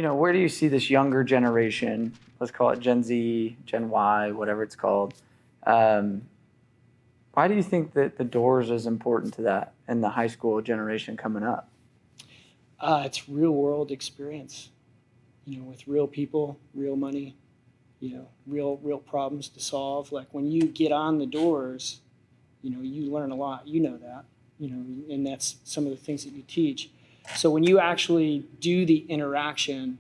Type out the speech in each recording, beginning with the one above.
where do you see this younger generation, let's call it Gen Z, Gen Y, whatever it's called? Why do you think that the doors is important to that and the high school generation coming up? It's real world experience, with real people, real money, real problems to solve. Like when you get on the doors, you learn a lot. You know that, and that's some of the things that you teach. So when you actually do the interaction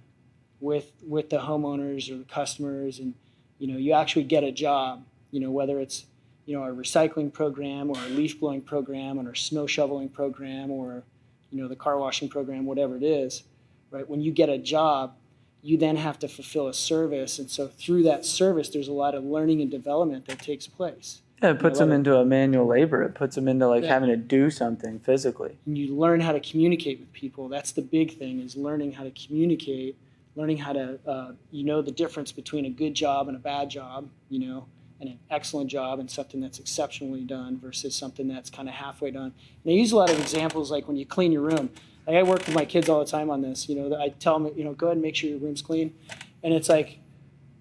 with the homeowners or the customers, and you actually get a job, whether it's a recycling program or a leaf blowing program or a snow shoveling program or the car washing program, whatever it is, right? When you get a job, you then have to fulfill a service, and so through that service, there's a lot of learning and development that takes place. Yeah, it puts them into a manual labor. It puts them into having to do something physically. And you learn how to communicate with people. That's the big thing, is learning how to communicate, learning how to, the difference between a good job and a bad job, and an excellent job and something that's exceptionally done versus something that's kind of halfway done. And I use a lot of examples like when you clean your room. Like I work with my kids all the time on this. I tell them, go ahead and make sure your room's clean. And it's like,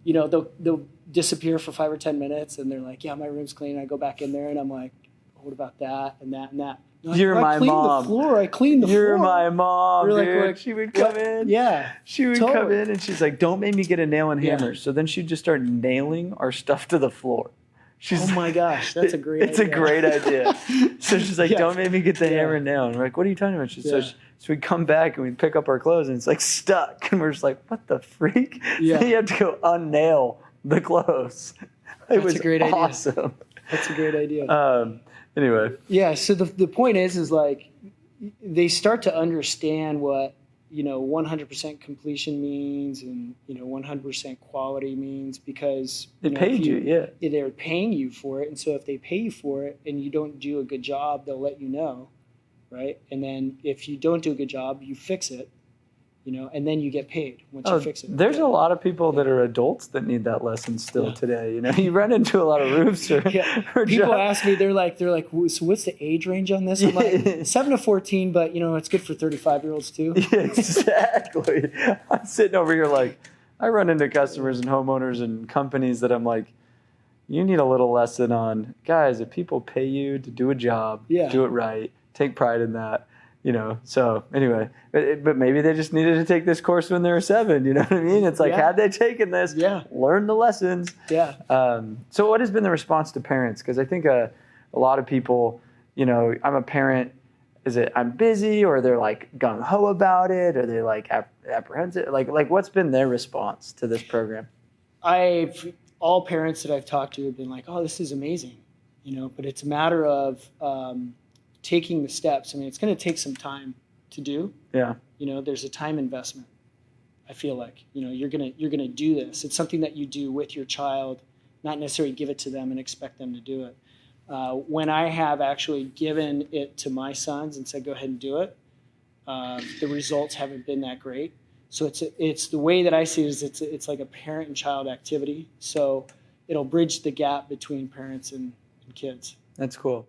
they'll disappear for 5 or 10 minutes, and they're like, yeah, my room's clean. I go back in there, and I'm like, what about that and that and that? Like, You're my mom. I cleaned the floor. You're my mom, dude. Like, she would come in. Yeah. She would come in, and she's like, don't make me get a nail and hammer. So then she'd just start nailing our stuff to the floor. Oh my gosh, that's a great idea. It's a great idea. So she's like, don't make me get the hammer and nail. And we're like, what are you talking about? So we'd come back and we'd pick up our clothes, and it's like stuck. And we're just like, what the freak? Yeah. You have to go unnail the clothes. That's a great awesome. idea. That's a great idea. Anyway. Yeah, so the point is like they start to understand what 100% completion means and 100% quality means, because they paid you. They're paying you for it, and so if they pay you for it and you don't do a good job, they'll let you know, right? And then if you don't do a good job, you fix it, and then you get paid once you fix it. There's a lot of people that are adults that need that lesson still today. You run into a lot of roofs or people ask me, they're like, so what's the age range on this? I'm like 7 to 14, but it's good for 35-year-olds too. Yeah, exactly. I'm sitting over here like, I run into customers and homeowners and companies that I'm like, you need a little lesson on, guys, if people pay you to do a job, do it right, take pride in that. So anyway, but maybe they just needed to take this course when they were 7. You know what I mean? It's like, had they taken this, learn the lessons. Yeah. So what has been the response to parents? Because I think a lot of people, I'm a parent. Is it I'm busy, or they're like gung ho about it, or they like apprehensive? Like what's been their response to this program? All parents that I've talked to have been like, oh, this is amazing, but it's a matter of taking the steps. I mean, it's going to take some time to do. Yeah. There's a time investment. I feel like, you're going to do this. It's something that you do with your child, not necessarily give it to them and expect them to do it. When I have actually given it to my sons and said, go ahead and do it, the results haven't been that great. So it's the way that I see it is it's like a parent and child activity. So it'll bridge the gap between parents and kids. That's cool.